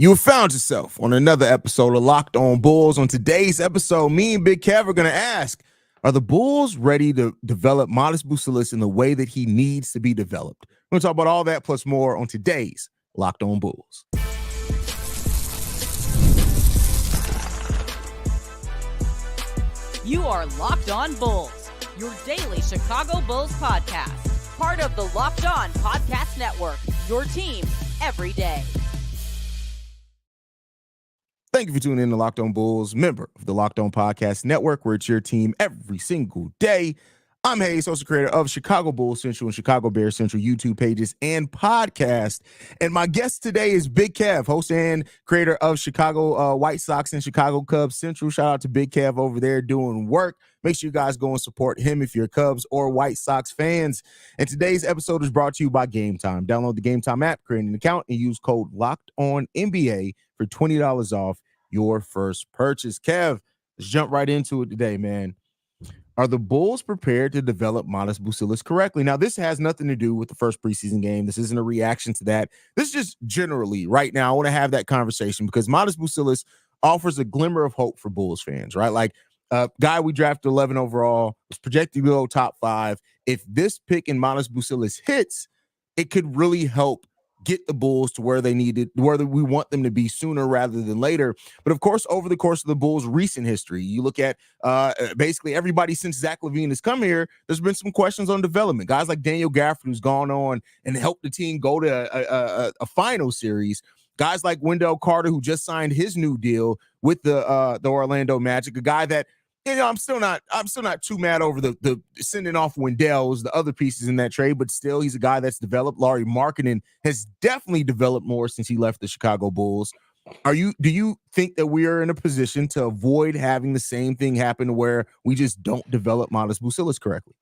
You have found yourself on another episode of Locked On Bulls. On today's episode, me and Big Kev are going to ask, are the Bulls ready to develop Matas Buzelis in the way that he needs to be developed? We're going to talk about all that plus more on today's Locked On Bulls. You are Locked On Bulls, your daily Chicago Bulls podcast. Part of the Locked On Podcast Network, your team every day. Thank you for tuning in to Locked On Bulls, member of the Locked On Podcast Network, where it's your team every single day. I'm Haize, host and creator of Chicago Bulls Central and Chicago Bears Central YouTube pages and podcast. And my guest today is Big Kev, host and creator of Chicago White Sox and Chicago Cubs Central. Shout out to Big Kev over there doing work. Make sure you guys go and support him if you're Cubs or White Sox fans. And today's episode is brought to you by Gametime. Download the Gametime app, create an account, and use code LOCKEDONNBA for $20 off your first purchase. Kev, let's jump right into it today, man. Are the Bulls prepared to develop Matas Buzelis correctly? Now, this has nothing to do with the first preseason game. This isn't a reaction to that. This is just generally right now. I want to have that conversation because Matas Buzelis offers a glimmer of hope for Bulls fans, right? Like guy we drafted 11 overall, was projected to go top 5. If this pick in Matas Buzelis hits, it could really help get the Bulls to where they needed, where we want them to be sooner rather than later. But of course, over the course of the Bulls' recent history, you look at basically everybody since Zach LaVine has come here, there's been some questions on development. Guys like Daniel Gafford, who's gone on and helped the team go to a final series. Guys like Wendell Carter, who just signed his new deal with the Orlando Magic, a guy that, you know, I'm still not too mad over the sending off Wendell's, the other pieces in that trade, but still he's a guy that's developed. Lauri Markkanen has definitely developed more since he left the Chicago Bulls. Do you think that we are in a position to avoid having the same thing happen where we just don't develop Matas Buzelis correctly?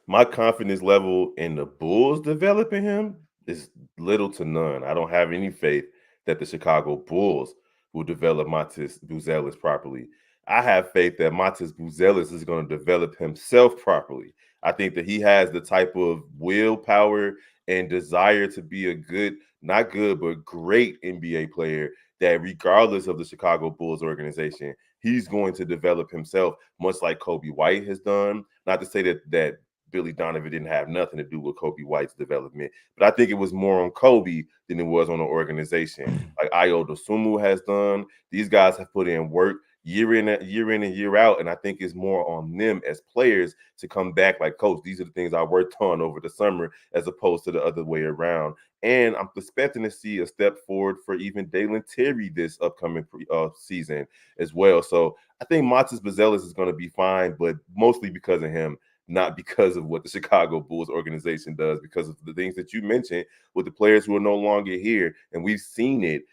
My confidence level in the Bulls developing him is little to none. I don't have any faith that the Chicago Bulls will develop Matas Buzelis properly. I have faith that Matas Buzelis is going to develop himself properly. I think that he has the type of willpower and desire to be a good, not good, but great NBA player that regardless of the Chicago Bulls organization, he's going to develop himself, much like Kobe White has done. Not to say that Billy Donovan didn't have nothing to do with Kobe White's development, but I think it was more on Kobe than it was on the organization. Like Ayo Dosunmu has done. These guys have put in work year in and year out, and I think it's more on them as players to come back like, coach, these are the things I worked on over the summer as opposed to the other way around. And I'm expecting to see a step forward for even Dalen Terry this upcoming season as well. So I think Matas Buzelis is going to be fine, but mostly because of him, not because of what the Chicago Bulls organization does, because of the things that you mentioned with the players who are no longer here. And we've seen it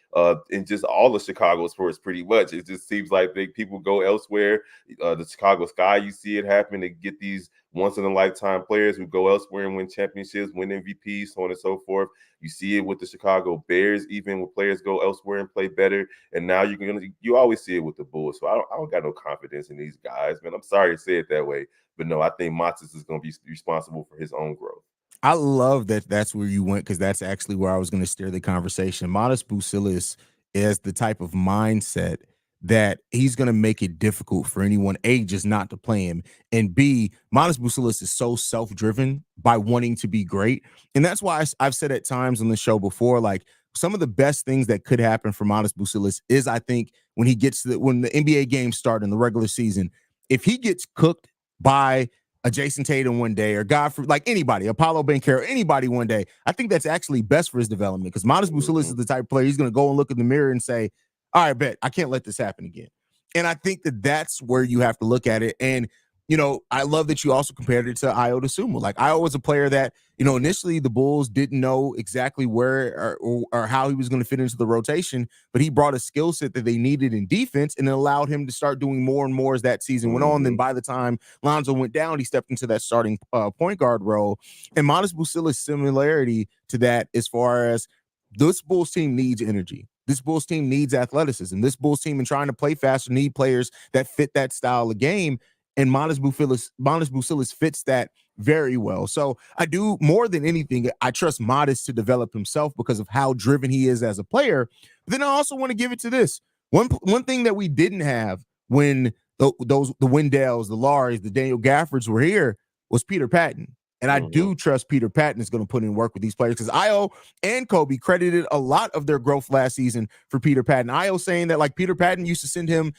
in just all the Chicago sports pretty much. It just seems like people go elsewhere. The Chicago Sky, you see it happen to get these once-in-a-lifetime players who go elsewhere and win championships, win MVPs, so on and so forth. You see it with the Chicago Bears, even when players go elsewhere and play better. And now you always see it with the Bulls. So I don't got no confidence in these guys, man. I'm sorry to say it that way. But no, I think Matas is going to be responsible for his own growth. I love that that's where you went because that's actually where I was going to steer the conversation. Matas Buzelis is the type of mindset that he's going to make it difficult for anyone, A, just not to play him, and B, Matas Buzelis is so self-driven by wanting to be great. And that's why I've said at times on the show before, like, some of the best things that could happen for Matas Buzelis is, I think, when he gets when the NBA games start in the regular season, if he gets cooked by a Jason Tatum one day, or Godfrey, like anybody, Apollo Banchero, anybody one day, I think that's actually best for his development because Matas Buzelis is the type of player he's going to go and look in the mirror and say, all right, bet, I can't let this happen again. And I think that that's where you have to look at it. And, you know, I love that you also compared it to Ayo Dosunmu. Like, Ayo was a player that, you know, initially the Bulls didn't know exactly where or how he was going to fit into the rotation, but he brought a skill set that they needed in defense, and it allowed him to start doing more and more as that season went on. Then by the time Lonzo went down, he stepped into that starting point guard role. And Matas Buzelis' similarity to that, as far as this Bulls team needs energy. This Bulls team needs athleticism. This Bulls team, in trying to play faster, need players that fit that style of game. and Matas Buzelis fits that very well. So I do, more than anything, I trust Matas to develop himself because of how driven he is as a player. But then I also want to give it to this. One thing that we didn't have when the Wendells, the Laris, the Daniel Gaffords were here was Peter Patton. And I do trust Peter Patton is going to put in work with these players, because Io and Kobe credited a lot of their growth last season for Peter Patton. Io saying that, like, Peter Patton used to send him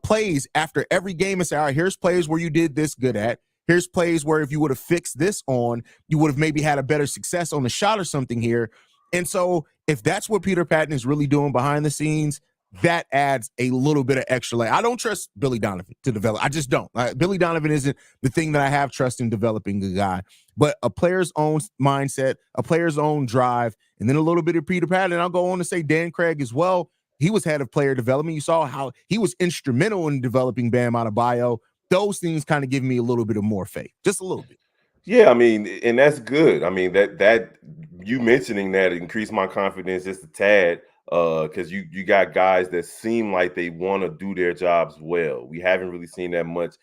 plays after every game and say, all right, here's plays where you did this good at. Here's plays where if you would have fixed this on, you would have maybe had a better success on the shot or something here. And so if that's what Peter Patton is really doing behind the scenes, that adds a little bit of extra layer. I don't trust Billy Donovan to develop. I just don't. Billy Donovan isn't the thing that I have trust in developing a guy. But a player's own mindset, a player's own drive, and then a little bit of Peter Patton. And I'll go on to say Dan Craig as well. He was head of player development. You saw how he was instrumental in developing Bam Adebayo. Those things kind of give me a little bit of more faith, just a little bit. Yeah, I mean, and that's good. I mean, that you mentioning that increased my confidence just a tad, because you got guys that seem like they want to do their jobs well. We haven't really seen that much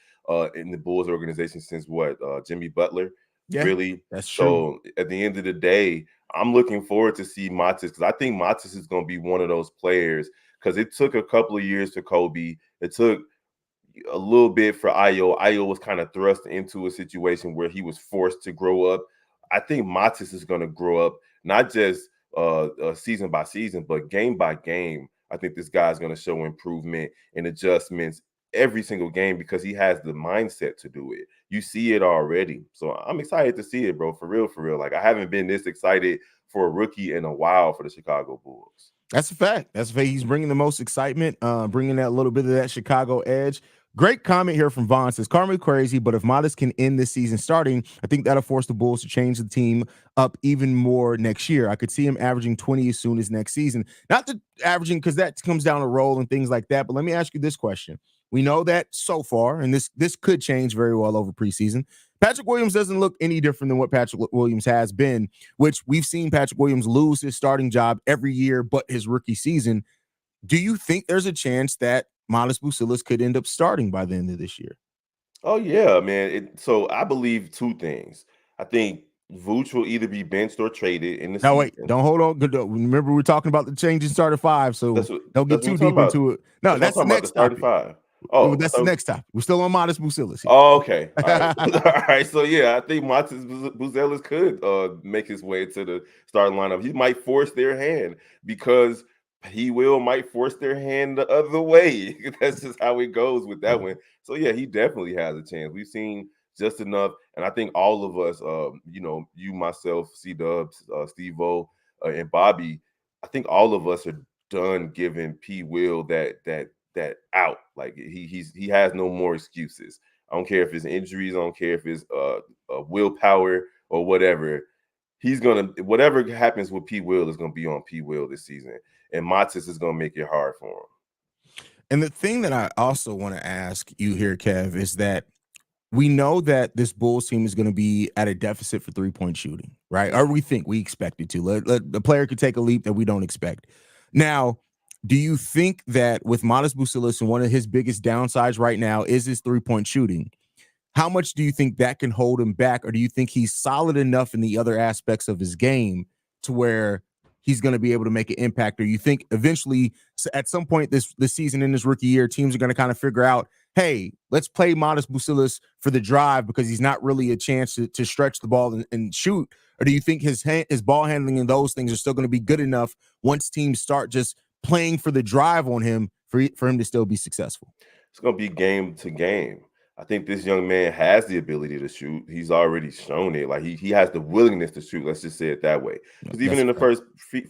in the Bulls organization since Jimmy Butler. Yeah, really. That's true. So at the end of the day, I'm looking forward to see Matas, because I think Matas is going to be one of those players, because it took a couple of years for Kobe. It took a little bit for Io. Io was kind of thrust into a situation where he was forced to grow up. I think Matas is going to grow up, not just season by season, but game by game. I think this guy's going to show improvement and adjustments every single game, because he has the mindset to do it. You see it already. So I'm excited to see it, bro. For real, for real. Like, I haven't been this excited for a rookie in a while for the Chicago Bulls. That's a fact. That's a fact. He's bringing the most excitement, bringing that little bit of that Chicago edge. Great comment here from Vaughn. Says, Karma crazy, but if Matas can end this season starting, I think that'll force the Bulls to change the team up even more next year. I could see him averaging 20 as soon as next season. Not the averaging, because that comes down to roll and things like that. But let me ask you this question. We know that so far, and this could change very well over preseason, Patrick Williams doesn't look any different than what Patrick Williams has been, which we've seen Patrick Williams lose his starting job every year but his rookie season. Do you think there's a chance that Matas Buzelis could end up starting by the end of this year? Oh, yeah, man. So I believe two things. I think Vooch will either be benched or traded in the season. Wait, don't hold on. Remember, we're talking about the changing starter five, so don't get too deep into it. No, that's the next topic. Five. Oh, that's the next topic. We're still on Matas Buzelis. Oh, okay. All right. All right. So, yeah, I think Matas Buzelis could make his way to the starting lineup. He might force their hand, because might force their hand the other way. That's just how it goes with that one. So, yeah, he definitely has a chance. We've seen just enough. And I think all of us, you, myself, C-Dubs, Steve-O, and Bobby, I think all of us are done giving P. Will that out. Like, he has no more excuses. I don't care if it's injuries. I don't care if it's willpower or whatever. He's whatever happens with P. Will is gonna be on P. Will this season, and Matas is gonna make it hard for him. And the thing that I also want to ask you here, Kev, is that we know that this Bulls team is going to be at a deficit for 3-point shooting, right? Or we expect it to. Let the player could take a leap that we don't expect. Now, do you think that with Matas Buzelis, and one of his biggest downsides right now is his 3-point shooting, how much do you think that can hold him back? Or do you think he's solid enough in the other aspects of his game to where he's going to be able to make an impact? Or you think eventually at some point this season, in this rookie year, teams are going to kind of figure out, hey, let's play Matas Buzelis for the drive because he's not really a chance to stretch the ball and shoot? Or do you think his ball handling and those things are still going to be good enough once teams start just playing for the drive on him for him to still be successful? It's going to be game to game. I think this young man has the ability to shoot. He's already shown it. Like, he has the willingness to shoot. Let's just say it that way. Because even in the first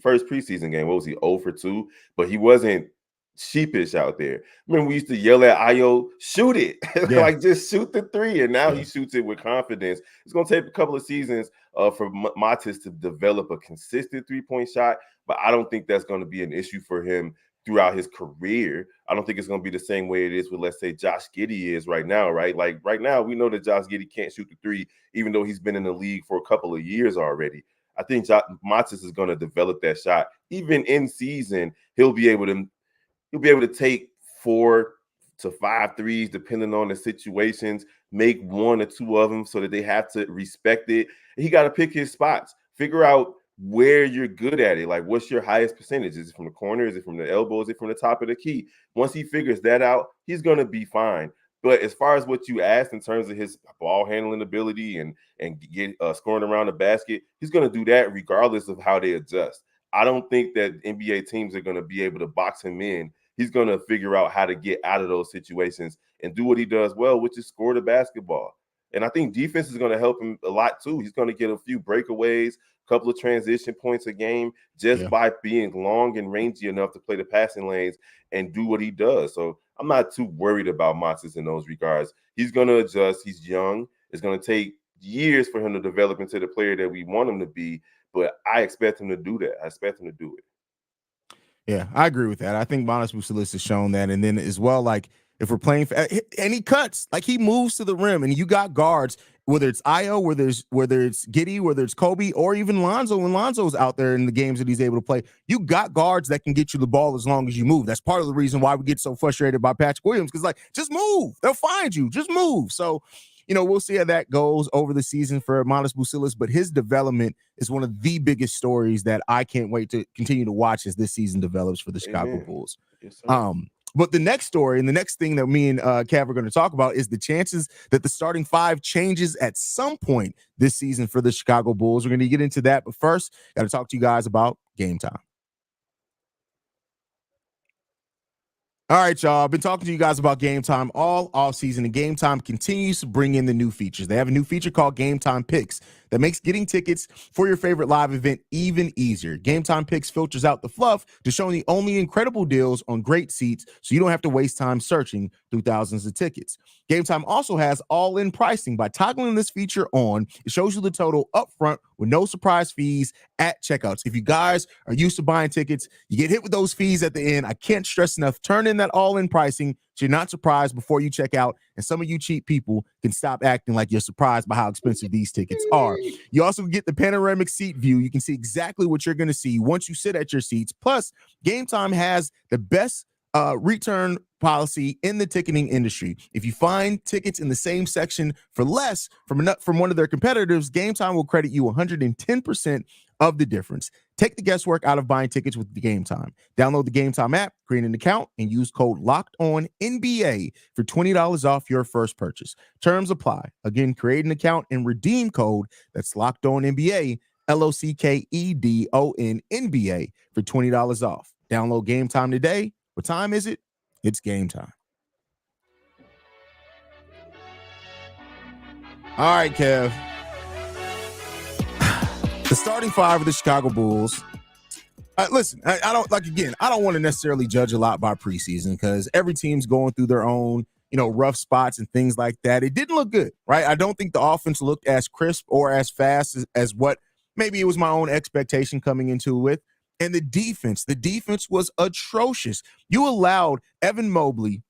preseason game, what was he, 0 for 2? But he wasn't sheepish out there. Remember, we used to yell at Io, shoot it. Yeah. Like, just shoot the three. And now he shoots it with confidence. It's going to take a couple of seasons for Matas to develop a consistent 3-point shot. But I don't think that's going to be an issue for him throughout his career. I don't think it's going to be the same way it is with, let's say, Josh Giddey is right now, right? Like, right now, we know that Josh Giddey can't shoot the three, even though he's been in the league for a couple of years already. I think Matas is going to develop that shot. Even in season, he'll be able to take 4 to 5 threes, depending on the situations, make 1 or 2 of them so that they have to respect it. He got to pick his spots, figure out where you're good at it. Like, what's your highest percentage? Is it from the corner? Is it from the elbow? Is it from the top of the key? Once he figures that out, he's going to be fine. But as far as what you asked in terms of his ball handling ability and get scoring around the basket, he's going to do that regardless of how they adjust. I don't think that NBA teams are going to be able to box him in. He's going to figure out how to get out of those situations and do what he does well, which is score the basketball. And I think defense is going to help him a lot too. He's going to get a few breakaways, a couple of transition points a game just by being long and rangy enough to play the passing lanes and do what he does. So I'm not too worried about Matas in those regards. He's going to adjust. He's young. It's going to take years for him to develop into the player that we want him to be, but I expect him to do that. I expect him to do it. Yeah, I agree with that. I think Matas Buzelis has shown that. And then as well, like, if we're playing and he cuts, like, he moves to the rim, and you got guards, whether it's Io, whether it's Giddey, whether it's Kobe, or even Lonzo, when Lonzo's out there in the games that he's able to play, you got guards that can get you the ball as long as you move. That's part of the reason why we get so frustrated by Patrick Williams, because, like, just move. They'll find you. Just move. So, we'll see how that goes over the season for Matas Buzelis, but his development is one of the biggest stories that I can't wait to continue to watch as this season develops for the Chicago Bulls. Yes, sir. But the next story and the next thing that me and Kev are going to talk about is the chances that the starting five changes at some point this season for the Chicago Bulls. We're going to get into that, but first, got to talk to you guys about Gametime. All right, y'all. I've been talking to you guys about Gametime all offseason, and Gametime continues to bring in the new features. They have a new feature called Gametime Picks that makes getting tickets for your favorite live event even easier. Gametime Picks filters out the fluff to show the only incredible deals on great seats, so you don't have to waste time searching through thousands of tickets. Gametime also has all-in pricing. By toggling this feature on, it shows you the total upfront with no surprise fees at checkouts. If you guys are used to buying tickets, you get hit with those fees at the end. I can't stress enough. Turn in that all-in pricing so you're not surprised before you check out, and some of you cheap people can stop acting like you're surprised by how expensive these tickets are. You also get the panoramic seat view. You can see exactly what you're going to see once you sit at your seats. Plus, Gametime has the best return policy in the ticketing industry. If you find tickets in the same section for less from one of their competitors, Gametime will credit you 110% of the difference. Take the guesswork out of buying tickets with the Gametime. Download the Gametime app, create an account, and use code LOCKEDONNBA for $20 off your first purchase. Terms apply. Again, create an account and redeem code that's LOCKEDONNBA, LOCKEDONNBA for $20 off. Download Gametime today. What time is it? It's game time. All right, Kev. The starting five of the Chicago Bulls. Listen, I don't want to necessarily judge a lot by preseason because every team's going through their own, rough spots and things like that. It didn't look good, right? I don't think the offense looked as crisp or as fast as what maybe it was my own expectation coming into it. And the defense was atrocious. You allowed Evan Mobley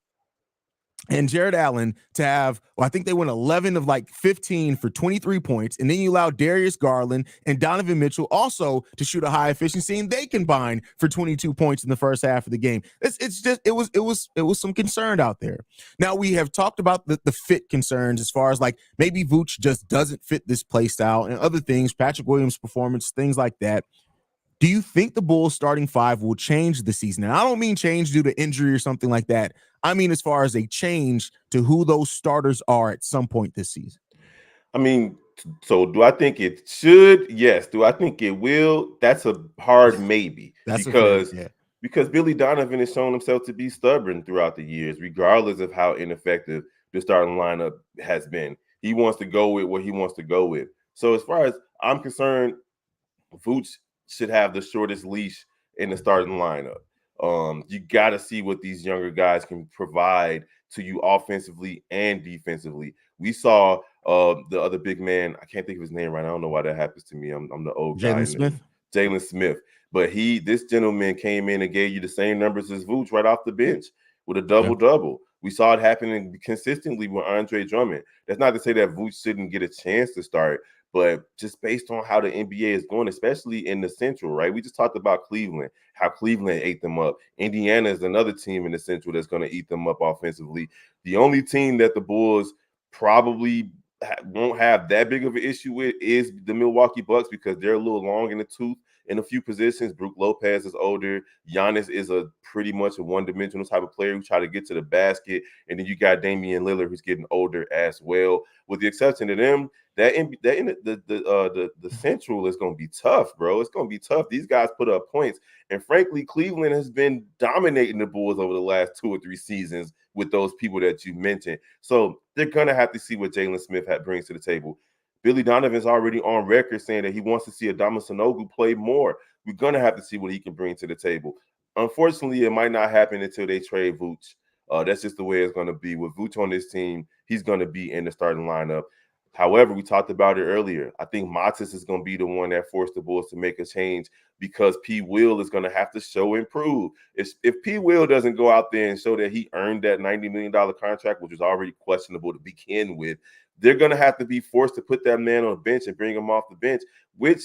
and Jared Allen to have, I think they went 11 of 15 for 23 points. And then you allowed Darius Garland and Donovan Mitchell also to shoot a high efficiency, and they combined for 22 points in the first half of the game. It was some concern out there. Now, we have talked about the fit concerns as far as maybe Vooch just doesn't fit this play style and other things, Patrick Williams' performance, things like that. Do you think the Bulls starting five will change this season? And I don't mean change due to injury or something like that. I mean as far as a change to who those starters are at some point this season. I mean, so do I think it should? Yes. Do I think it will? That's a hard maybe. Because Billy Donovan has shown himself to be stubborn throughout the years, regardless of how ineffective the starting lineup has been. He wants to go with what he wants to go with. So as far as I'm concerned, Vooch should have the shortest leash in the starting lineup. You got to see what these younger guys can provide to you offensively and defensively. We saw the other big man. I can't think of his name right now. I don't know why that happens to me. I'm the old guy. Jalen Smith. But this gentleman came in and gave you the same numbers as Vooch right off the bench with a double-double. We saw it happening consistently with Andre Drummond. That's not to say that Vooch shouldn't get a chance to start, But just based on how the NBA is going, especially in the Central, right? We just talked about Cleveland, how Cleveland ate them up. Indiana is another team in the Central that's going to eat them up offensively. The only team that the Bulls probably won't have that big of an issue with is the Milwaukee Bucks, because they're a little long in the tooth in a few positions. Brook Lopez is older. Giannis is a pretty much a one-dimensional type of player who try to get to the basket. And then you got Damian Lillard, who's getting older as well. With the exception of them, the Central is going to be tough, bro. It's going to be tough. These guys put up points. And frankly, Cleveland has been dominating the Bulls over the last 2 or 3 seasons with those people that you mentioned. So they're going to have to see what Jalen Smith brings to the table. Billy Donovan's already on record saying that he wants to see Adama Sanogo play more. We're going to have to see what he can bring to the table. Unfortunately, it might not happen until they trade Vooch. That's just the way it's going to be. With Vooch on this team, he's going to be in the starting lineup. However, we talked about it earlier. I think Matas is going to be the one that forced the Bulls to make a change, because P. Will is going to have to show improve. If P. Will doesn't go out there and show that he earned that $90 million contract, which was already questionable to begin with, they're going to have to be forced to put that man on the bench and bring him off the bench, which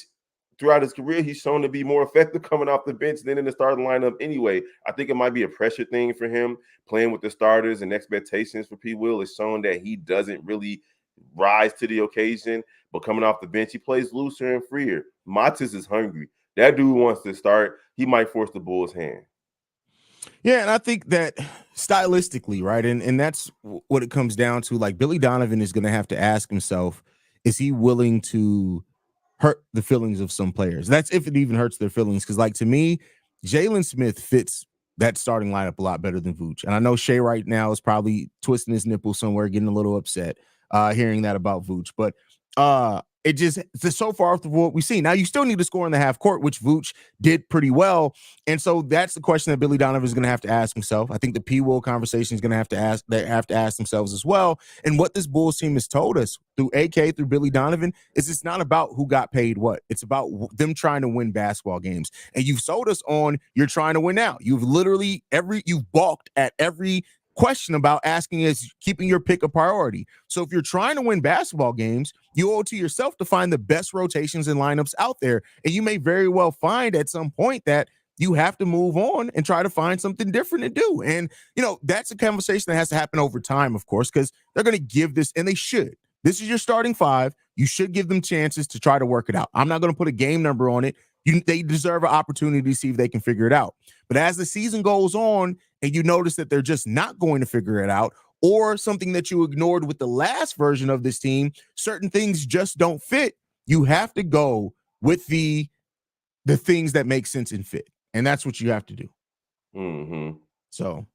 throughout his career, he's shown to be more effective coming off the bench than in the starting lineup anyway. I think it might be a pressure thing for him playing with the starters, and expectations for P. Will is showing that he doesn't really rise to the occasion, but coming off the bench, he plays looser and freer. Matas is hungry. That dude wants to start. He might force the Bulls' hand. Yeah, and I think that stylistically, right, and that's what it comes down to. Like, Billy Donovan is going to have to ask himself, is he willing to hurt the feelings of some players? That's if it even hurts their feelings, because, like, to me, Jalen Smith fits that starting lineup a lot better than Vooch. And I know Shea right now is probably twisting his nipple somewhere, getting a little upset hearing that about Vooch. But it's so far off of what we see. Now, you still need to score in the half court, which Vooch did pretty well. And so that's the question that Billy Donovan is going to have to ask himself. I think the P. Will conversation is going to have to ask themselves as well. And what this Bulls team has told us through AK, through Billy Donovan, is it's not about who got paid what. It's about them trying to win basketball games. And you've sold us on you're trying to win now. You've balked at every question about asking is keeping your pick a priority. So if you're trying to win basketball games, you owe it to yourself to find the best rotations and lineups out there. And you may very well find at some point that you have to move on and try to find something different to do. And, that's a conversation that has to happen over time, of course, because they're going to give this, and they should. This is your starting five. You should give them chances to try to work it out. I'm not going to put a game number on it. They deserve an opportunity to see if they can figure it out. But as the season goes on and you notice that they're just not going to figure it out, or something that you ignored with the last version of this team, certain things just don't fit, you have to go with the things that make sense and fit. And that's what you have to do. Mm-hmm. So.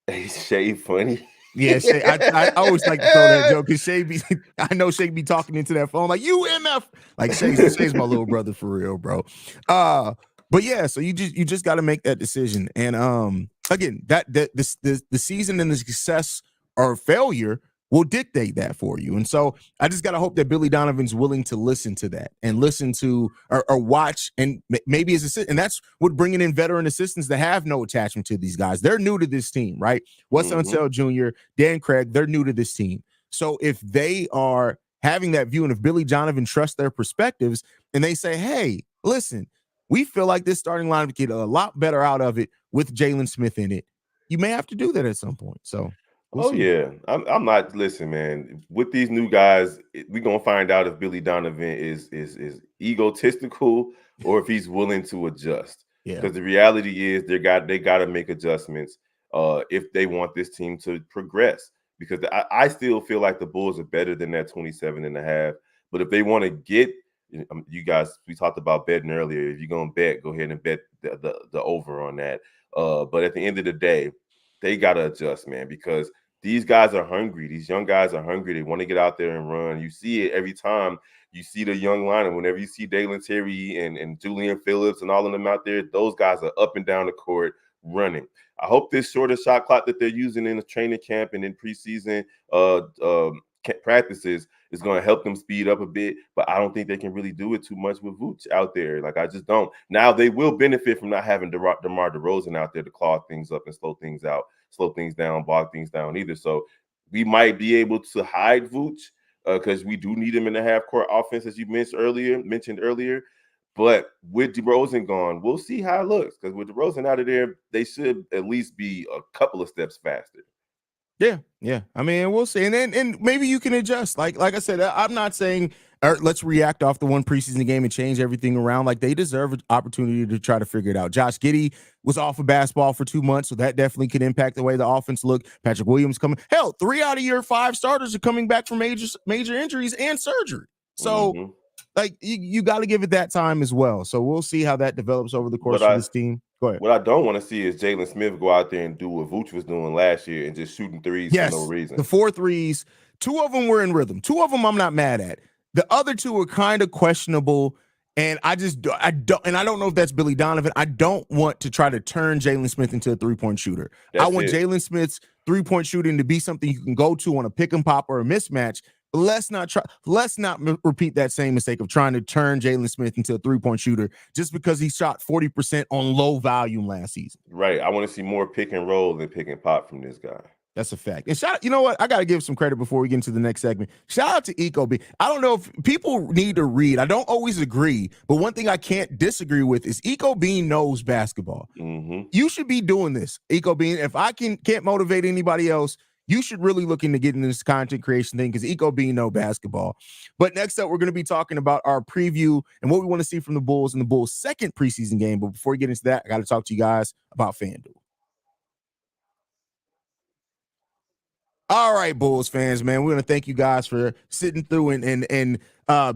Is Shea funny? Yeah, Shay, I always like to throw that joke because I know Shay be talking into that phone like, you MF. Like, Shay's my little brother for real, bro. But yeah, so you just got to make that decision. And again, the season and the success or failure will dictate that for you. And so I just got to hope that Billy Donovan's willing to listen to that and listen to or watch, and maybe as assistant. And that's what bringing in veteran assistants that have no attachment to these guys. They're new to this team, right? Wes Unseld Jr., Dan Craig, they're new to this team. So if they are having that view, and if Billy Donovan trusts their perspectives and they say, hey, listen, we feel like this starting lineup get a lot better out of it with Jalen Smith in it, you may have to do that at some point. So we'll see. Yeah. I'm not, listen, man, with these new guys, we're going to find out if Billy Donovan is egotistical or if he's willing to adjust. Yeah. Because the reality is they got to make adjustments if they want this team to progress. Because I still feel like the Bulls are better than that 27.5. But if they want to get, you guys, we talked about betting earlier. If you're going to bet, go ahead and bet the over on that. But at the end of the day, they got to adjust, man, because these guys are hungry. These young guys are hungry. They want to get out there and run. You see it every time you see the young lineup. Whenever you see Dalen Terry and Julian Phillips and all of them out there, those guys are up and down the court running. I hope this shorter shot clock that they're using in the training camp and in preseason practices is going to help them speed up a bit, but I don't think they can really do it too much with Vooch out there. Like, I just don't. Now they will benefit from not having DeMar DeRozan out there to claw things up and slow things down, bog things down either. So we might be able to hide Vooch because we do need him in the half court offense, as you mentioned earlier. But with DeRozan gone, we'll see how it looks. Because with DeRozan out of there, they should at least be a couple of steps faster. Yeah. I mean, we'll see, and maybe you can adjust. Like I said, I'm not saying let's react off the one preseason game and change everything around. Like, they deserve an opportunity to try to figure it out. Josh Giddey was off of basketball for 2 months, so that definitely could impact the way the offense looked. Patrick Williams coming. Hell, 3 out of your 5 starters are coming back from major injuries and surgery. So, like, you got to give it that time as well. So we'll see how that develops over the course of this team. Go ahead. What I don't want to see is Jalen Smith go out there and do what Vooch was doing last year and just shooting threes for no reason. The 4 threes, 2 of them were in rhythm. 2 of them I'm not mad at. The other 2 are kind of questionable, and I don't know if that's Billy Donovan. I don't want to try to turn Jalen Smith into a 3-point shooter. I want Jalen Smith's 3-point shooting to be something you can go to on a pick and pop or a mismatch. Let's not repeat that same mistake of trying to turn Jalen Smith into a 3-point shooter just because he shot 40% on low volume last season. Right. I want to see more pick and roll than pick and pop from this guy. That's a fact. And you know what? I got to give some credit before we get into the next segment. Shout out to Eco B. I don't know if people need to read. I don't always agree, but one thing I can't disagree with is Eco Bean knows basketball. You should be doing this, Eco Bean. If I can't motivate anybody else, you should really look into getting this content creation thing because Eco Bean know basketball. But next up, we're going to be talking about our preview and what we want to see from the Bulls in the Bulls' second preseason game. But before we get into that, I got to talk to you guys about FanDuel. All right, Bulls fans, man, we're going to thank you guys for sitting through and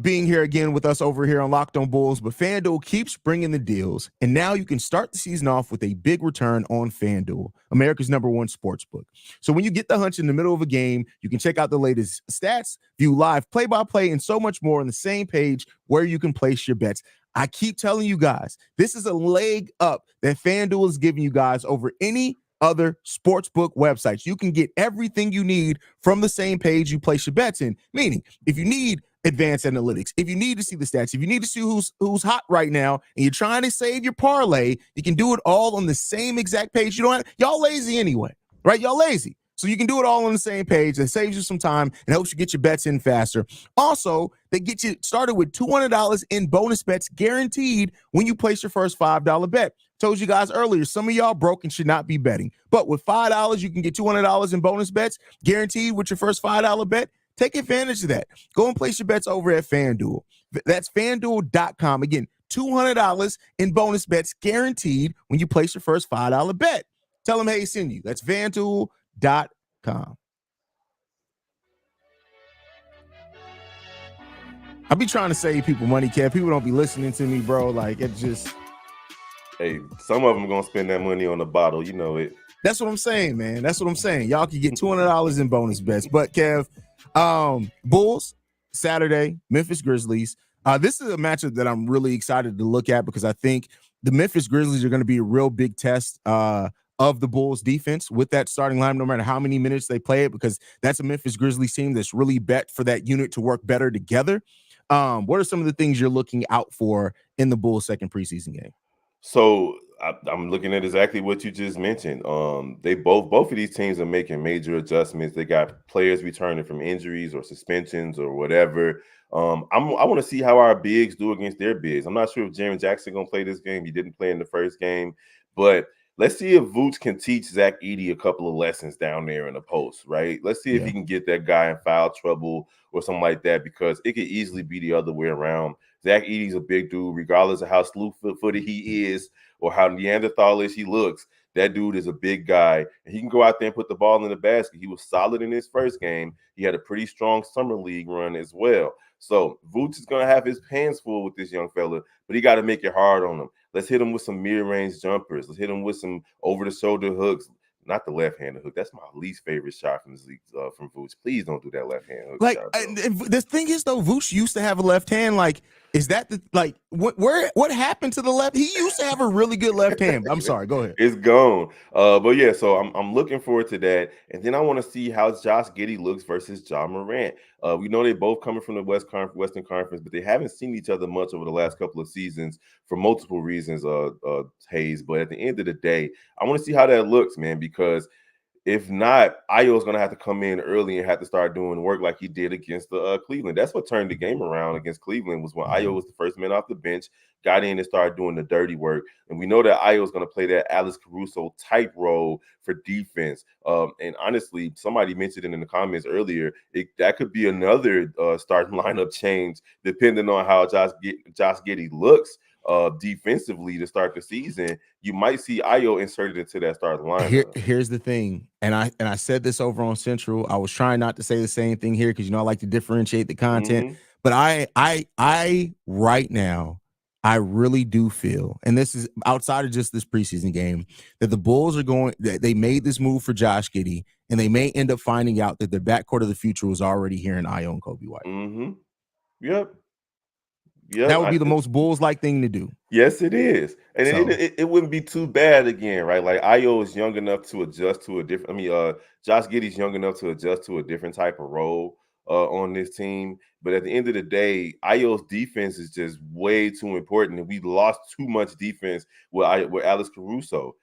being here again with us over here on Locked On Bulls. But FanDuel keeps bringing the deals, and now you can start the season off with a big return on FanDuel, America's #1 sportsbook. So when you get the hunch in the middle of a game, you can check out the latest stats, view live play-by-play, and so much more on the same page where you can place your bets. I keep telling you guys, this is a leg up that FanDuel is giving you guys over any other sportsbook websites. You can get everything you need from the same page you place your bets in. Meaning, if you need advanced analytics, if you need to see the stats, if you need to see who's hot right now, and you're trying to save your parlay, you can do it all on the same exact page. Y'all lazy anyway, right? Y'all lazy. So you can do it all on the same page. That saves you some time and helps you get your bets in faster. Also, they get you started with $200 in bonus bets guaranteed when you place your first $5 bet. Told you guys earlier, some of y'all broke and should not be betting. But with $5, you can get $200 in bonus bets guaranteed with your first $5 bet. Take advantage of that. Go and place your bets over at FanDuel. That's FanDuel.com. Again, $200 in bonus bets guaranteed when you place your first $5 bet. Tell them Haize send you. That's FanDuel.com. I be trying to save people money, Kev. People don't be listening to me, bro. Like, it just... Hey, some of them going to spend that money on a bottle. You know it. That's what I'm saying, man. That's what I'm saying. Y'all can get $200 in bonus bets. But, Kev, Bulls, Saturday, Memphis Grizzlies. This is a matchup that I'm really excited to look at because I think the Memphis Grizzlies are going to be a real big test of the Bulls defense with that starting line, no matter how many minutes they play it, because that's a Memphis Grizzlies team that's really bet for that unit to work better together. What are some of the things you're looking out for in the Bulls' second preseason game? So I'm looking at exactly what you just mentioned. They both of these teams are making major adjustments. They got players returning from injuries or suspensions or whatever. I want to see how our bigs do against their bigs. I'm not sure if Jaren Jackson gonna play this game. He didn't play in the first game, but let's see if Vooch can teach Zach Edey a couple of lessons down there in the post, right? Let's see if he can get that guy in foul trouble or something like that, because it could easily be the other way around. Zach Edey's a big dude, regardless of how slew-footed he is or how Neanderthalish he looks. That dude is a big guy, and he can go out there and put the ball in the basket. He was solid in his first game. He had a pretty strong summer league run as well. So Vooch is going to have his hands full with this young fella, but he got to make it hard on him. Let's hit him with some mid-range jumpers. Let's hit him with some over-the-shoulder hooks. Not the left-handed hook. That's my least favorite shot from Vooch. Please don't do that left-hand hook. Like, shot, the thing is, though, Vooch used to have a left hand. Like, is that what happened to the left? He used to have a really good left hand. I'm sorry. Go ahead. It's gone. But yeah, so I'm looking forward to that. And then I want to see how Josh Giddey looks versus Ja Morant. We know they both coming from the Western Conference, but they haven't seen each other much over the last couple of seasons for multiple reasons, Haize. But at the end of the day, I want to see how that looks, man, because If not, Ayo's going to have to come in early and have to start doing work like he did against the Cleveland. That's what turned the game around against Cleveland, was when Ayo was the first man off the bench, got in and started doing the dirty work. And we know that Ayo is going to play that Alex Caruso type role for defense. And honestly, somebody mentioned it in the comments earlier, that could be another starting lineup change depending on how Josh Giddey looks defensively to start the season. You might see Ayo inserted into that starting lineup. Here's the thing, and I said this over on Central. I was trying not to say the same thing here because I like to differentiate the content. But I right now, I really do feel, and this is outside of just this preseason game, that the Bulls are they made this move for Josh Giddey, and they may end up finding out that the backcourt of the future was already here in Ayo and Kobe White. Yep. That would be the most Bulls-like thing to do. Yes, it is. And it wouldn't be too bad again, right? Like, Ayo is young enough to adjust to a different – Josh Giddey's young enough to adjust to a different type of role on this team. But at the end of the day, Ayo's defense is just way too important. And we lost too much defense with Alex Caruso.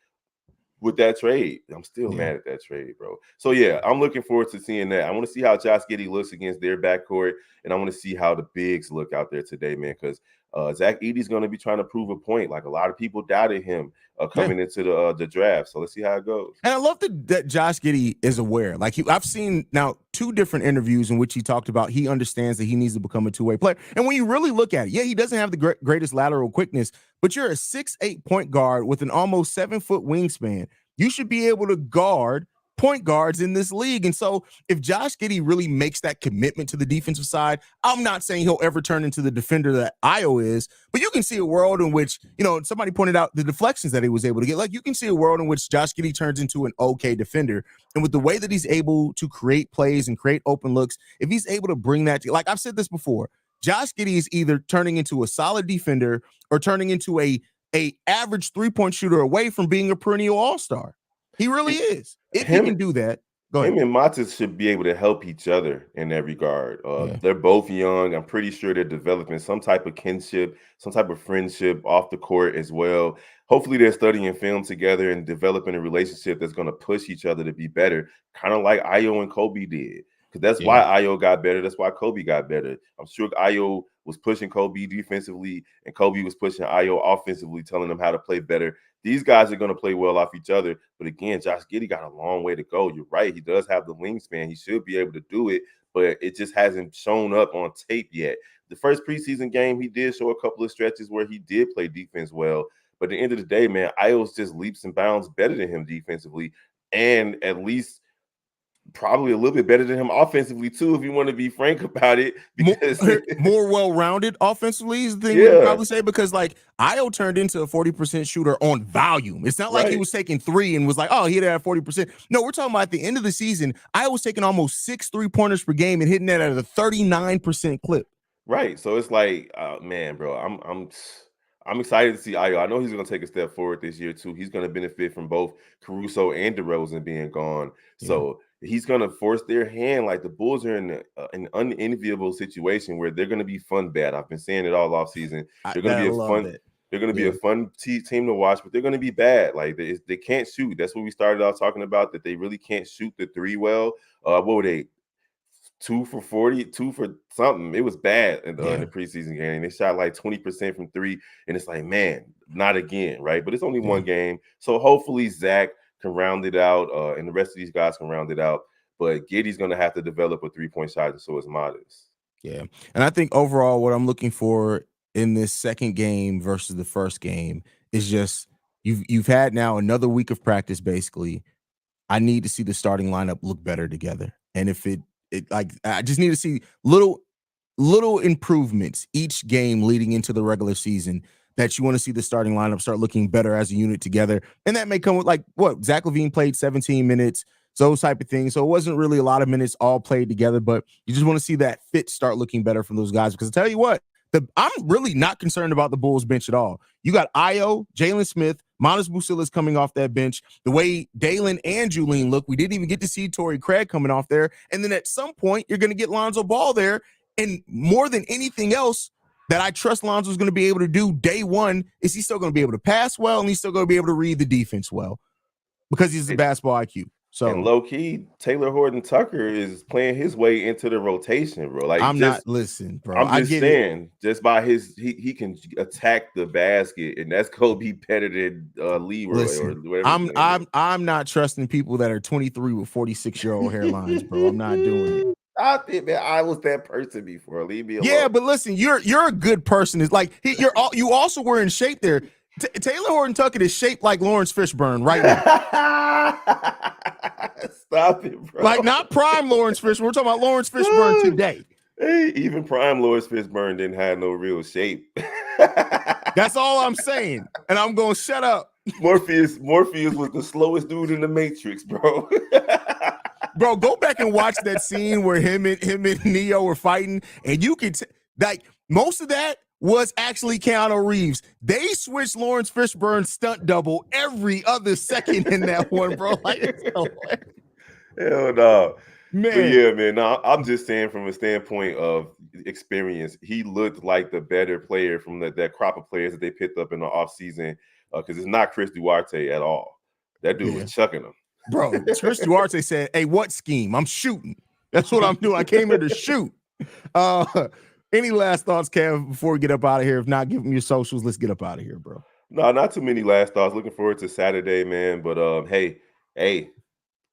With that trade, I'm still mad at that trade, bro. So, yeah, I'm looking forward to seeing that. I want to see how Josh Giddey looks against their backcourt, and I want to see how the bigs look out there today, man, because Zach Edey's going to be trying to prove a point. Like, a lot of people doubted him coming into the draft. So let's see how it goes. And I love that Josh Giddey is aware. Like, I've seen now 2 different interviews in which he talked about he understands that he needs to become a two-way player. And when you really look at it, he doesn't have the greatest lateral quickness, but you're a 6'8" point guard with an almost 7-foot wingspan. You should be able to guard point guards in this league. And so if Josh Giddey really makes that commitment to the defensive side, I'm not saying he'll ever turn into the defender that Ayo is, but you can see a world in which, somebody pointed out the deflections that he was able to get. Like, you can see a world in which Josh Giddey turns into an okay defender. And with the way that he's able to create plays and create open looks, if he's able to bring that, like I've said this before, Josh Giddey is either turning into a solid defender or turning into a average 3-point shooter away from being a perennial all-star. He really is. If he can do that, go ahead. Him and Matas should be able to help each other in that regard. They're both young. I'm pretty sure they're developing some type of kinship, some type of friendship off the court as well. Hopefully they're studying film together and developing a relationship that's going to push each other to be better, kind of like Ayo and Kobe did. Because that's why Ayo got better. That's why Kobe got better. I'm sure Ayo was pushing Kobe defensively, and Kobe was pushing Ayo offensively, telling them how to play better. These guys are going to play well off each other. But again, Josh Giddey got a long way to go. You're right. He does have the wingspan. He should be able to do it, but it just hasn't shown up on tape yet. The first preseason game, he did show a couple of stretches where he did play defense well. But at the end of the day, man, Ayo's just leaps and bounds better than him defensively, and at least probably a little bit better than him offensively too, if you want to be frank about it. Because more well-rounded offensively is the thing we would probably say, because like Ayo turned into a 40% shooter on volume. It's not like he was taking 3 and was like, oh, he had 40%. No, we're talking about at the end of the season, Ayo was taking almost 6 3-pointers per game and hitting that at a 39% clip. Right. So it's like, man, bro, I'm excited to see Ayo. I know he's going to take a step forward this year too. He's going to benefit from both Caruso and DeRozan being gone. So he's going to force their hand. Like, the Bulls are in an unenviable situation where they're going to be fun bad. I've been saying it all off season. They're going to be a fun. They're going to be a fun team to watch, but they're going to be bad. Like, they can't shoot. That's what we started out talking about, that they really can't shoot the 3 well. What were they? 2 for 40, 2 for something. It was bad in the preseason game. They shot like 20% from 3, and it's like, man, not again, right? But it's only one game, so hopefully Zach can round it out, and the rest of these guys can round it out. But Giddey's going to have to develop a 3-point shot, and so is Matas. Yeah, and I think overall, what I'm looking for in this second game versus the first game is just you've had now another week of practice. Basically, I need to see the starting lineup look better together, and if I just need to see little improvements each game leading into the regular season, that you want to see the starting lineup start looking better as a unit together. And that may come with, like, what Zach LaVine played 17 minutes, those type of things. So it wasn't really a lot of minutes all played together, but you just want to see that fit start looking better from those guys. Because I tell you what, I'm really not concerned about the Bulls bench at all. You got Ayo, Jalen Smith, Matas Buzelis coming off that bench. The way Dalen and Julian look, we didn't even get to see Torrey Craig coming off there. And then at some point, you're going to get Lonzo Ball there. And more than anything else that I trust Lonzo is going to be able to do day one is he's still going to be able to pass well, and he's still going to be able to read the defense well, because he's a basketball IQ. So and low key, Taylor Horton Tucker is playing his way into the rotation, bro. Like I'm not listen, bro. I'm I just get saying, it. just by he can attack the basket, and that's gonna be better than Leroy or Listen, whatever his name is. I'm not trusting people that are 23 with 46-year-old hairlines, bro. I'm not doing it. I think, man, I was that person before. Leave me alone. Yeah, but listen, you're a good person. It's like you also were in shape there. Taylor Horton Tucker is shaped like Lawrence Fishburne right now. Stop it, bro. Like not prime Lawrence Fishburne. We're talking about Lawrence Fishburne today. Hey, even prime Lawrence Fishburne didn't have no real shape. That's all I'm saying. And I'm going to shut up. Morpheus was the slowest dude in the Matrix, bro. Bro, go back and watch that scene where him and Neo were fighting, and you could like most of that was actually Keanu Reeves. They switched Lawrence Fishburne's stunt double every other second in that one, bro. Like, it's hilarious. Hell no. Man. But yeah, man. No, I'm just saying from a standpoint of experience, he looked like the better player from that crop of players that they picked up in the offseason because it's not Chris Duarte at all. That dude was chucking him. Bro, Chris Duarte said, hey, what scheme? I'm shooting. That's what I'm doing. I came here to shoot. Any last thoughts, Kev, before we get up out of here? If not, give them your socials. Let's get up out of here, bro. No, not too many last thoughts. Looking forward to Saturday, man. But hey,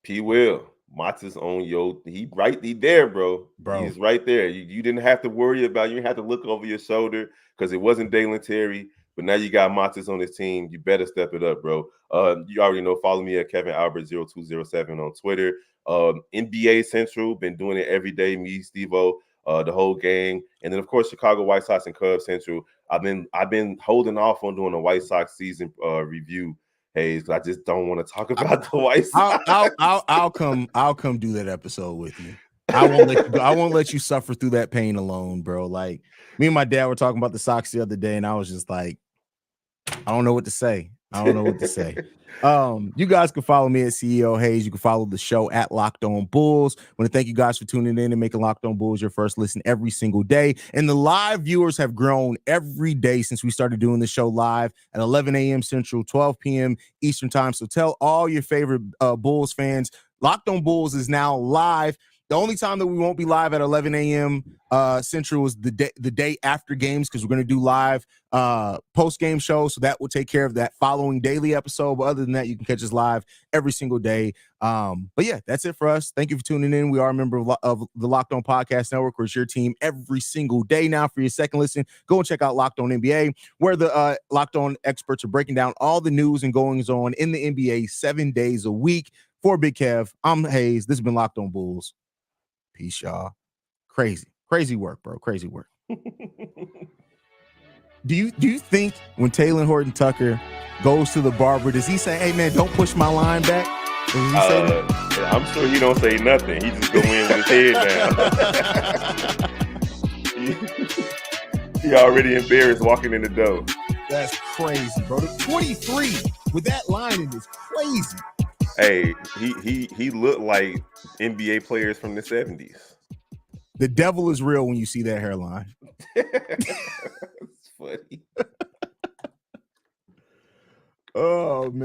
P. Will, Matas on he there, bro. He's right there. You didn't have to worry about. You didn't have to look over your shoulder because it wasn't Dalen Terry. But now you got Matas on his team. You better step it up, bro. You already know. Follow me at Kevin Albert 0207 on Twitter. NBA Central, been doing it every day. Me, Steve-O, the whole gang, and then of course Chicago White Sox and Cubs Central. I've been holding off on doing a White Sox season review. Haize, I just don't want to talk about the White Sox. I'll come do that episode with you. I won't let you go. I won't let you suffer through that pain alone, bro. Like me and my dad were talking about the Sox the other day, and I was just like, I don't know what to say. You guys can follow me at CEO Haize. You can follow the show at Locked On Bulls. I want to thank you guys for tuning in and making Locked On Bulls your first listen every single day. And the live viewers have grown every day since we started doing the show live at 11 a.m. Central, 12 p.m. Eastern time. So tell all your favorite Bulls fans, Locked On Bulls is now live. The only time that we won't be live at 11 a.m. Central is the day after games because we're going to do live post-game shows. So that will take care of that following daily episode. But other than that, you can catch us live every single day. But yeah, that's it for us. Thank you for tuning in. We are a member of the Locked On Podcast Network, where it's your team every single day. Now for your second listen, go and check out Locked On NBA, where the Locked On experts are breaking down all the news and goings on in the NBA 7 days a week. For Big Kev, I'm Haize. This has been Locked On Bulls. Peace, y'all. Crazy work, bro. Crazy work. Do you think when Taylor Horton Tucker goes to the barber, does he say, "Hey man, don't push my line back"? Does he say that? I'm sure he don't say nothing. He just go in with his head down. He already embarrassed walking in the door. That's crazy, bro. The 23 with that line in is crazy. Hey, he looked like NBA players from the 70s. The devil is real when you see that hairline. It's funny. Oh, man.